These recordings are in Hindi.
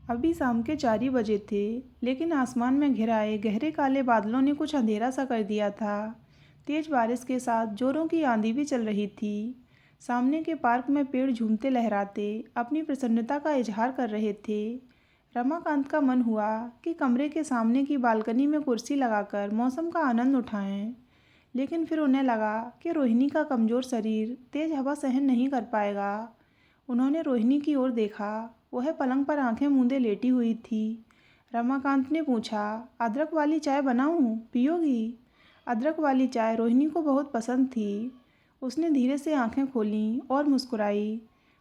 अभी शाम के 4 ही बजे थे, लेकिन आसमान में घिराए गहरे काले बादलों ने कुछ अंधेरा सा कर दिया था। तेज बारिश के साथ जोरों की आंधी भी चल रही थी। सामने के पार्क में पेड़ झूमते लहराते अपनी प्रसन्नता का इजहार कर रहे थे। रमाकांत का मन हुआ कि कमरे के सामने की बालकनी में कुर्सी लगाकर मौसम का आनंद उठाएं, लेकिन फिर उन्हें लगा कि रोहिणी का कमज़ोर शरीर तेज हवा सहन नहीं कर पाएगा। उन्होंने रोहिणी की ओर देखा। वह पलंग पर आंखें मूंदे लेटी हुई थी। रमाकांत ने पूछा, अदरक वाली चाय बनाऊं, पियोगी? अदरक वाली चाय रोहिणी को बहुत पसंद थी। उसने धीरे से आंखें खोलीं और मुस्कुराई।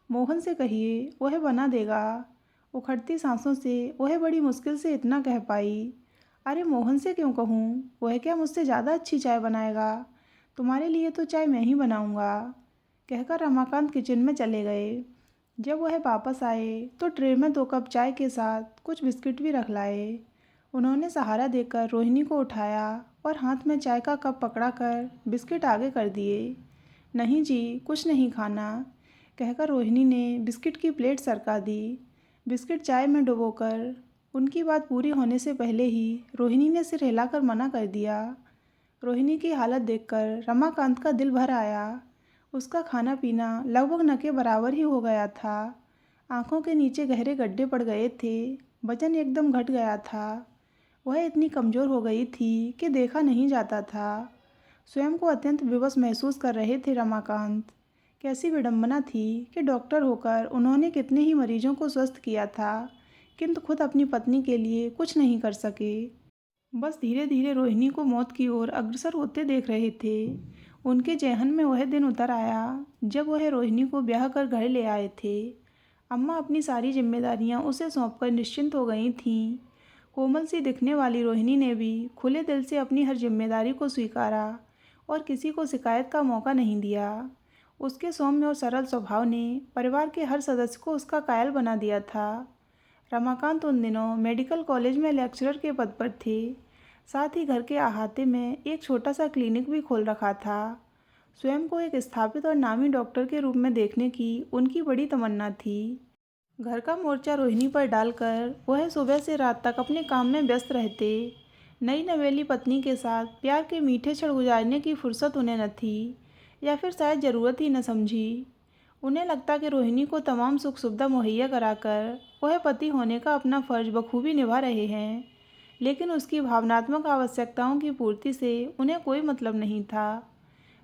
मोहन से कहिए, वह बना देगा। उखड़ती सांसों से वह बड़ी मुश्किल से इतना कह पाई। अरे मोहन से क्यों कहूँ? वह क्या मुझसे ज़्यादा अच्छी चाय बनाएगा? तुम्हारे लिए तो चाय मैं ही बनाऊंगा, कहकर रमाकांत किचन में चले गए। जब वह वापस आए तो ट्रे में 2 कप चाय के साथ कुछ बिस्किट भी रख लाए। उन्होंने सहारा देकर रोहिणी को उठाया और हाथ में चाय का कप पकड़ाकर बिस्किट आगे कर दिए। नहीं जी, कुछ नहीं खाना, कहकर रोहिणी ने बिस्किट की प्लेट सरका दी। बिस्किट चाय में डुबोकर उनकी बात पूरी होने से पहले ही रोहिणी ने सिर हिलाकर मना कर दिया। रोहिणी की हालत देखकर रमाकांत का दिल भर आया। उसका खाना पीना लगभग न के बराबर ही हो गया था। आंखों के नीचे गहरे गड्ढे पड़ गए थे। वजन एकदम घट गया था। वह इतनी कमज़ोर हो गई थी कि देखा नहीं जाता था। स्वयं को अत्यंत विवश महसूस कर रहे थे रमाकांत। कैसी विडंबना थी कि डॉक्टर होकर उन्होंने कितने ही मरीजों को स्वस्थ किया था, किंतु खुद अपनी पत्नी के लिए कुछ नहीं कर सके। बस धीरे धीरे रोहिणी को मौत की ओर अग्रसर होते देख रहे थे। उनके जेहन में वह दिन उतर आया जब वह रोहिणी को ब्याह कर घर ले आए थे। अम्मा अपनी सारी जिम्मेदारियां उसे सौंपकर निश्चिंत हो गई थीं। कोमल सी दिखने वाली रोहिणी ने भी खुले दिल से अपनी हर जिम्मेदारी को स्वीकारा और किसी को शिकायत का मौका नहीं दिया। उसके सौम्य और सरल स्वभाव ने परिवार के हर सदस्य को उसका कायल बना दिया था। रमाकांत उन दिनों मेडिकल कॉलेज में लेक्चरर के पद पर थे। साथ ही घर के अहाते में एक छोटा सा क्लिनिक भी खोल रखा था। स्वयं को एक स्थापित और नामी डॉक्टर के रूप में देखने की उनकी बड़ी तमन्ना थी। घर का मोर्चा रोहिणी पर डालकर वह सुबह से रात तक अपने काम में व्यस्त रहते। नई नवेली पत्नी के साथ प्यार के मीठे क्षण गुजारने की फुर्सत उन्हें न थी, या फिर शायद ज़रूरत ही न समझी। उन्हें लगता कि रोहिणी को तमाम सुख सुविधा मुहैया कराकर वह पति होने का अपना फर्ज बखूबी निभा रहे हैं, लेकिन उसकी भावनात्मक आवश्यकताओं की पूर्ति से उन्हें कोई मतलब नहीं था।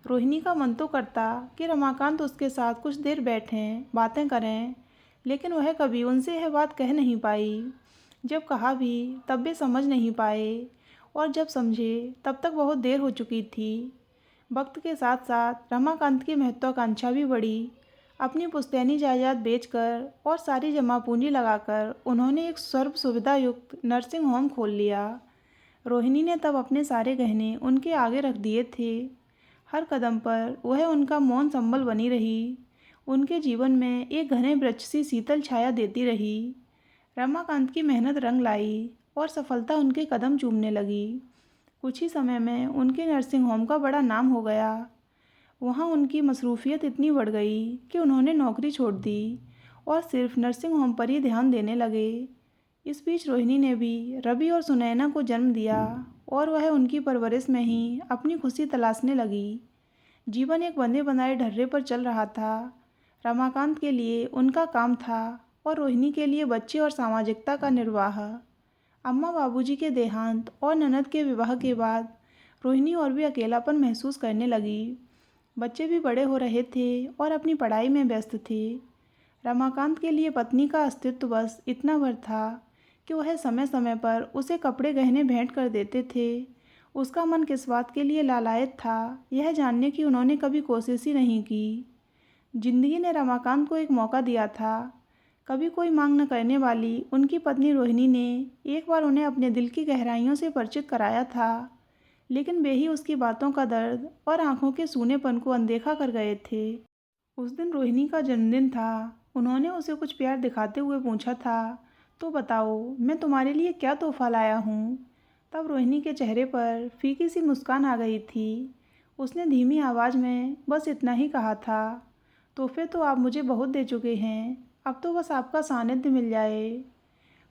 रोहिणी का मन तो करता कि रमाकांत उसके साथ कुछ देर बैठें, बातें करें, लेकिन वह कभी उनसे यह बात कह नहीं पाई। जब कहा भी तब वे समझ नहीं पाए, और जब समझे तब तक बहुत देर हो चुकी थी। वक्त के साथ साथ रमाकांत की महत्वाकांक्षा भी बढ़ी। अपनी पुश्तैनी जायदाद बेचकर और सारी जमा पूंजी लगाकर उन्होंने एक सर्व सुविधा युक्त नर्सिंग होम खोल लिया। रोहिणी ने तब अपने सारे गहने उनके आगे रख दिए थे। हर कदम पर वह उनका मौन संबल बनी रही, उनके जीवन में एक घने वृक्ष सी शीतल छाया देती रही। रमाकांत की मेहनत रंग लाई और सफलता उनके कदम चूमने लगी। कुछ ही समय में उनके नर्सिंग होम का बड़ा नाम हो गया। वहाँ उनकी मसरूफियत इतनी बढ़ गई कि उन्होंने नौकरी छोड़ दी और सिर्फ नर्सिंग होम पर ही ध्यान देने लगे। इस बीच रोहिणी ने भी रवि और सुनैना को जन्म दिया और वह उनकी परवरिश में ही अपनी खुशी तलाशने लगी। जीवन एक बंधे बनाए ढर्रे पर चल रहा था। रमाकांत के लिए उनका काम था और रोहिणी के लिए बच्चे और सामाजिकता का निर्वाह। अम्मा बाबूजी के देहांत और ननद के विवाह के बाद रोहिणी और भी अकेलापन महसूस करने लगी। बच्चे भी बड़े हो रहे थे और अपनी पढ़ाई में व्यस्त थे। रमाकांत के लिए पत्नी का अस्तित्व बस इतना भर था कि वह समय समय पर उसे कपड़े गहने भेंट कर देते थे। उसका मन किस बात के लिए लालायित था, यह जानने की उन्होंने कभी कोशिश ही नहीं की। जिंदगी ने रमाकांत को एक मौका दिया था। कभी कोई मांग न करने वाली उनकी पत्नी रोहिणी ने एक बार उन्हें अपने दिल की गहराइयों से परिचित कराया था, लेकिन वे ही उसकी बातों का दर्द और आंखों के सूनेपन को अनदेखा कर गए थे। उस दिन रोहिणी का जन्मदिन था। उन्होंने उसे कुछ प्यार दिखाते हुए पूछा था, तो बताओ मैं तुम्हारे लिए क्या तोहफा लाया हूँ। तब रोहिणी के चेहरे पर फीकी सी मुस्कान आ गई थी। उसने धीमी आवाज़ में बस इतना ही कहा था, तोहफे तो आप मुझे बहुत दे चुके हैं, अब तो बस आपका सानिध्य मिल जाए।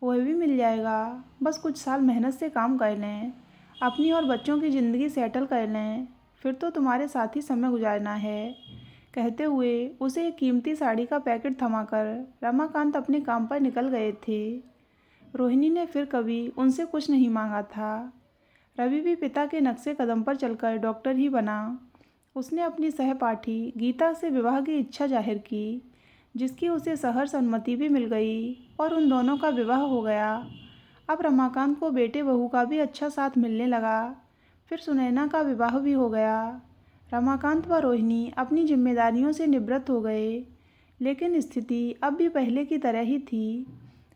वह भी मिल जाएगा, बस कुछ साल मेहनत से काम कर लें, अपनी और बच्चों की ज़िंदगी सेटल कर लें, फिर तो तुम्हारे साथ ही समय गुजारना है। कहते हुए उसे एक कीमती साड़ी का पैकेट थमाकर रमाकांत अपने काम पर निकल गए थे। रोहिणी ने फिर कभी उनसे कुछ नहीं मांगा था। रवि भी पिता के नक्शे कदम पर चलकर डॉक्टर ही बना। उसने अपनी सहपाठी गीता से विवाह की इच्छा जाहिर की, जिसकी उसे सहर्ष सम्मति भी मिल गई और उन दोनों का विवाह हो गया। अब रमाकांत को बेटे बहू का भी अच्छा साथ मिलने लगा। फिर सुनैना का विवाह भी हो गया। रमाकांत व रोहिणी अपनी जिम्मेदारियों से निवृत्त हो गए, लेकिन स्थिति अब भी पहले की तरह ही थी।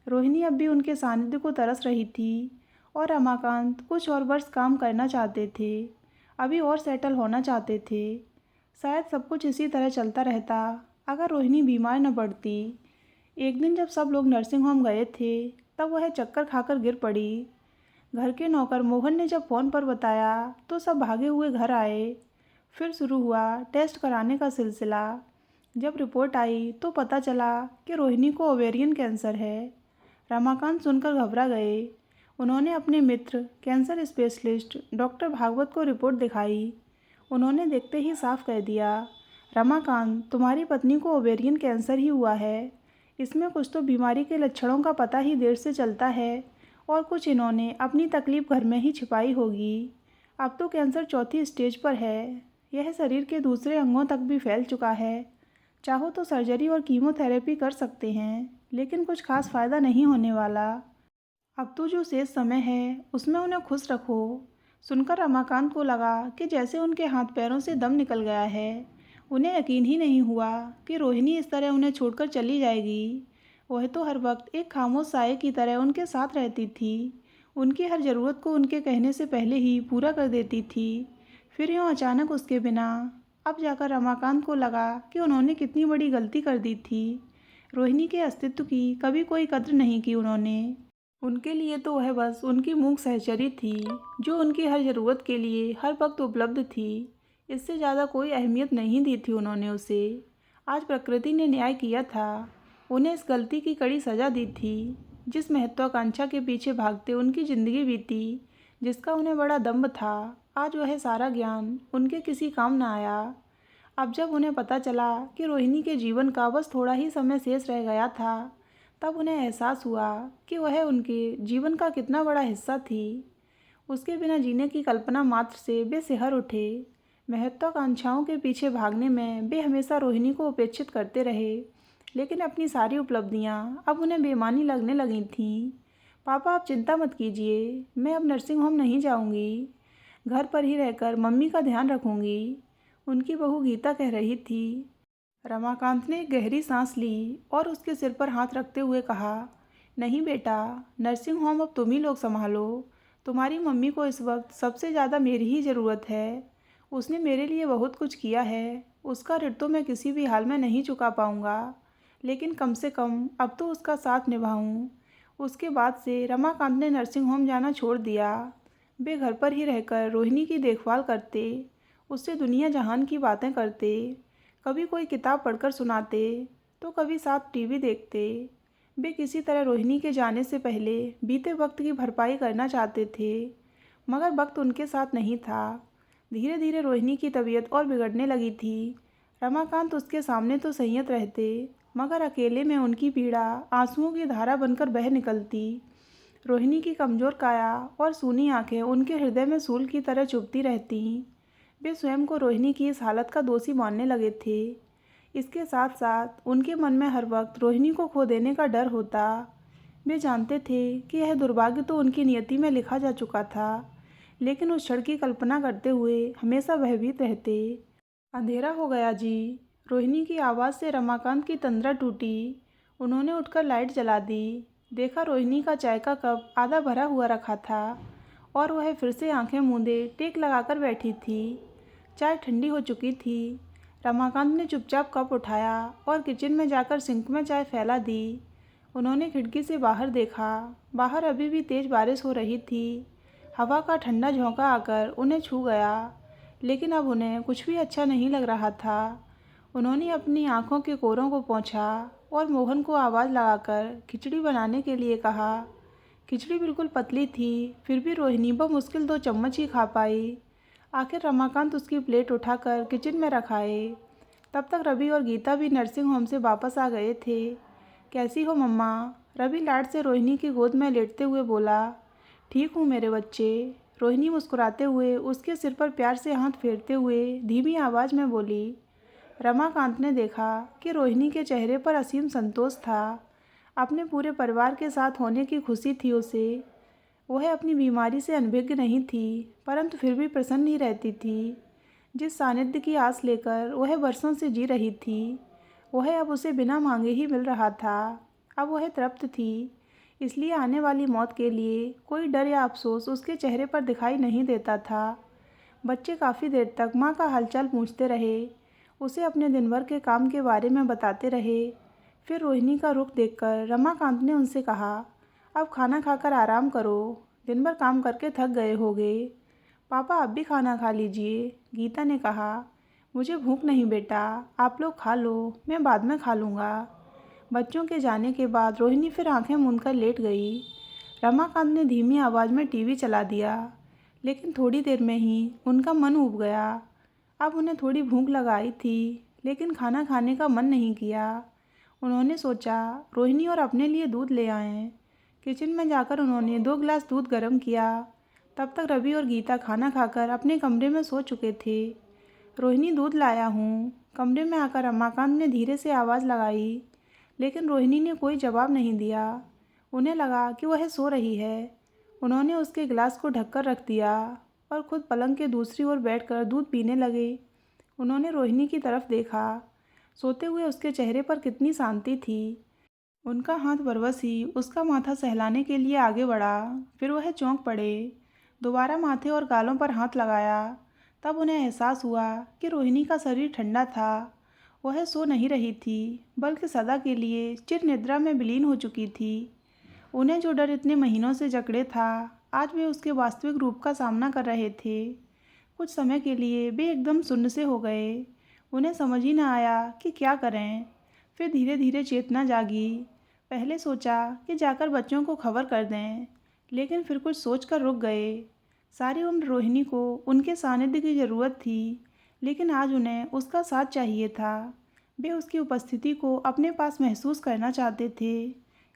रोहिणी अब भी उनके सानिध्य को तरस रही थी और रमाकांत कुछ और वर्ष काम करना चाहते थे, अभी और सेटल होना चाहते थे। शायद सब कुछ इसी तरह चलता रहता अगर रोहिणी बीमार न पड़ती। एक दिन जब सब लोग नर्सिंग होम गए थे, तब वह चक्कर खाकर गिर पड़ी। घर के नौकर मोहन ने जब फ़ोन पर बताया तो सब भागे हुए घर आए। फिर शुरू हुआ टेस्ट कराने का सिलसिला। जब रिपोर्ट आई तो पता चला कि रोहिणी को ओवेरियन कैंसर है। रमाकांत सुनकर घबरा गए। उन्होंने अपने मित्र कैंसर स्पेशलिस्ट डॉक्टर भागवत को रिपोर्ट दिखाई। उन्होंने देखते ही साफ कह दिया, रमाकांत, तुम्हारी पत्नी को ओवेरियन कैंसर ही हुआ है। इसमें कुछ तो बीमारी के लक्षणों का पता ही देर से चलता है और कुछ इन्होंने अपनी तकलीफ़ घर में ही छिपाई होगी। अब तो कैंसर चौथी स्टेज पर है। यह शरीर के दूसरे अंगों तक भी फैल चुका है। चाहो तो सर्जरी और कीमोथेरेपी कर सकते हैं, लेकिन कुछ खास फ़ायदा नहीं होने वाला। अब तो जो शेष समय है उसमें उन्हें खुश रखो। सुनकर रमाकांत को लगा कि जैसे उनके हाथ पैरों से दम निकल गया है। उन्हें यकीन ही नहीं हुआ कि रोहिणी इस तरह उन्हें छोड़कर चली जाएगी। वह तो हर वक्त एक खामोश साये की तरह उनके साथ रहती थी, उनकी हर ज़रूरत को उनके कहने से पहले ही पूरा कर देती थी। फिर यूँ अचानक उसके बिना। अब जाकर रमाकांत को लगा कि उन्होंने कितनी बड़ी गलती कर दी थी। रोहिणी के अस्तित्व की कभी कोई कद्र नहीं की उन्होंने। उनके लिए तो वह बस उनकी मूक सहचरी थी, जो उनकी हर ज़रूरत के लिए हर वक्त उपलब्ध थी। इससे ज़्यादा कोई अहमियत नहीं दी थी उन्होंने उसे। आज प्रकृति ने न्याय किया था, उन्हें इस गलती की कड़ी सज़ा दी थी। जिस महत्वाकांक्षा के पीछे भागते उनकी ज़िंदगी बीती, जिसका उन्हें बड़ा दम्भ था, आज वह सारा ज्ञान उनके किसी काम न आया। अब जब उन्हें पता चला कि रोहिणी के जीवन का बस थोड़ा ही समय शेष रह गया था, तब उन्हें एहसास हुआ कि वह उनके जीवन का कितना बड़ा हिस्सा थी। उसके बिना जीने की कल्पना मात्र से वे सिहर उठे। महत्वाकांक्षाओं के पीछे भागने में वे हमेशा रोहिणी को उपेक्षित करते रहे, लेकिन अपनी सारी उपलब्धियां अब उन्हें बेमानी लगने लगी थीं। पापा, आप चिंता मत कीजिए, मैं अब नर्सिंग होम नहीं जाऊंगी, घर पर ही रहकर मम्मी का ध्यान रखूंगी, उनकी बहू गीता कह रही थी। रमाकांत ने एक गहरी सांस ली और उसके सिर पर हाथ रखते हुए कहा, नहीं बेटा, नर्सिंग होम अब तुम ही लोग संभालो। तुम्हारी मम्मी को इस वक्त सबसे ज़्यादा मेरी ही ज़रूरत है। उसने मेरे लिए बहुत कुछ किया है, उसका ऋण तो मैं किसी भी हाल में नहीं चुका पाऊँगा, लेकिन कम से कम अब तो उसका साथ निभाऊँ। उसके बाद से रमाकांत ने नर्सिंग होम जाना छोड़ दिया। वे घर पर ही रहकर रोहिणी की देखभाल करते, उससे दुनिया जहान की बातें करते, कभी कोई किताब पढ़कर सुनाते तो कभी साथ टीवी देखते। वे किसी तरह रोहिणी के जाने से पहले बीते वक्त की भरपाई करना चाहते थे, मगर वक्त उनके साथ नहीं था। धीरे धीरे रोहिणी की तबीयत और बिगड़ने लगी थी। रमाकांत उसके सामने तो संयत रहते, मगर अकेले में उनकी पीड़ा आंसुओं की धारा बनकर बह निकलती। रोहिणी की कमज़ोर काया और सूनी आंखें उनके हृदय में सूल की तरह चुभती रहती। वे स्वयं को रोहिणी की इस हालत का दोषी मानने लगे थे। इसके साथ साथ उनके मन में हर वक्त रोहिणी को खो देने का डर होता। वे जानते थे कि यह दुर्भाग्य तो उनकी नियति में लिखा जा चुका था, लेकिन उस क्षण की कल्पना करते हुए हमेशा भयभीत रहते। अंधेरा हो गया जी। रोहिणी की आवाज़ से रमाकांत की तंद्रा टूटी। उन्होंने उठकर लाइट जला दी। देखा रोहिणी का चाय का कप आधा भरा हुआ रखा था और वह फिर से आंखें मूंदे टेक लगाकर बैठी थी। चाय ठंडी हो चुकी थी। रमाकांत ने चुपचाप कप उठाया और किचन में जाकर सिंक में चाय फैला दी। उन्होंने खिड़की से बाहर देखा। बाहर अभी भी तेज़ बारिश हो रही थी। हवा का ठंडा झोंका आकर उन्हें छू गया, लेकिन अब उन्हें कुछ भी अच्छा नहीं लग रहा था। उन्होंने अपनी आंखों के कोरों को पोंछा। और मोहन को आवाज़ लगाकर खिचड़ी बनाने के लिए कहा। खिचड़ी बिल्कुल पतली थी, फिर भी रोहिणी बमुश्किल 2 चम्मच ही खा पाई। आखिर रमाकांत उसकी प्लेट उठाकर किचन में रखाए। तब तक रवि और गीता भी नर्सिंग होम से वापस आ गए थे। कैसी हो मम्मा? रवि लाड से रोहिणी की गोद में लेटते हुए बोला। ठीक हूँ मेरे बच्चे। रोहिणी मुस्कुराते हुए उसके सिर पर प्यार से हाथ फेरते हुए धीमी आवाज़ में बोली। रमाकांत ने देखा कि रोहिणी के चेहरे पर असीम संतोष था। अपने पूरे परिवार के साथ होने की खुशी थी उसे। वह अपनी बीमारी से अनभिज्ञ नहीं थी, परंतु फिर भी प्रसन्न ही रहती थी। जिस सानिध्य की आस लेकर वह वर्षों से जी रही थी, वह अब उसे बिना मांगे ही मिल रहा था। अब वह तृप्त थी, इसलिए आने वाली मौत के लिए कोई डर या अफसोस उसके चेहरे पर दिखाई नहीं देता था। बच्चे काफ़ी देर तक माँ का हालचाल पूछते रहे, उसे अपने दिन भर के काम के बारे में बताते रहे। फिर रोहिणी का रुख देखकर रमाकांत ने उनसे कहा, अब खाना खाकर आराम करो, दिन भर काम करके थक गए होगे। पापा आप भी खाना खा लीजिए, गीता ने कहा। मुझे भूख नहीं बेटा, आप लोग खा लो, मैं बाद में खा लूँगा। बच्चों के जाने के बाद रोहिणी फिर आंखें मूंदकर लेट गई। रमाकांत ने धीमी आवाज़ में टीवी चला दिया, लेकिन थोड़ी देर में ही उनका मन ऊब गया। अब उन्हें थोड़ी भूख लगाई थी, लेकिन खाना खाने का मन नहीं किया। उन्होंने सोचा रोहिणी और अपने लिए दूध ले आएं। किचन में जाकर उन्होंने 2 गिलास दूध गर्म किया। तब तक रवि और गीता खाना खाकर अपने कमरे में सो चुके थे। रोहिणी दूध लाया हूँ। कमरे में आकर रमाकांत ने धीरे से आवाज़ लगाई, लेकिन रोहिणी ने कोई जवाब नहीं दिया। उन्हें लगा कि वह सो रही है। उन्होंने उसके गिलास को ढककर रख दिया और खुद पलंग के दूसरी ओर बैठकर दूध पीने लगे। उन्होंने रोहिणी की तरफ देखा। सोते हुए उसके चेहरे पर कितनी शांति थी। उनका हाथ बरबस ही उसका माथा सहलाने के लिए आगे बढ़ा। फिर वह चौंक पड़े। दोबारा माथे और गालों पर हाथ लगाया। तब उन्हें एहसास हुआ कि रोहिणी का शरीर ठंडा था। वह सो नहीं रही थी, बल्कि सदा के लिए चिर निद्रा में विलीन हो चुकी थी। उन्हें जो डर इतने महीनों से जकड़े था, आज वे उसके वास्तविक रूप का सामना कर रहे थे। कुछ समय के लिए वे एकदम सुन्न से हो गए। उन्हें समझ ही न आया कि क्या करें। फिर धीरे धीरे चेतना जागी। पहले सोचा कि जाकर बच्चों को खबर कर दें, लेकिन फिर कुछ सोचकर रुक गए। सारी उम्र रोहिणी को उनके सानिध्य की ज़रूरत थी, लेकिन आज उन्हें उसका साथ चाहिए था। वे उसकी उपस्थिति को अपने पास महसूस करना चाहते थे,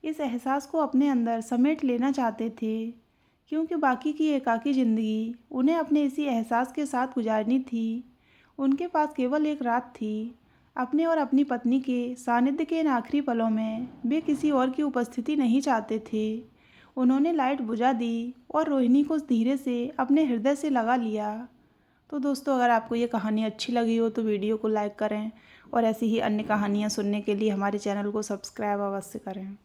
इस एहसास को अपने अंदर समेट लेना चाहते थे, क्योंकि बाकी की एकाकी ज़िंदगी उन्हें अपने इसी एहसास के साथ गुजारनी थी। उनके पास केवल एक रात थी। अपने और अपनी पत्नी के सानिध्य के इन आखिरी पलों में वे किसी और की उपस्थिति नहीं चाहते थे। उन्होंने लाइट बुझा दी और रोहिणी को धीरे से अपने हृदय से लगा लिया। तो दोस्तों, अगर आपको ये कहानी अच्छी लगी हो तो वीडियो को लाइक करें और ऐसी ही अन्य कहानियाँ सुनने के लिए हमारे चैनल को सब्सक्राइब अवश्य करें।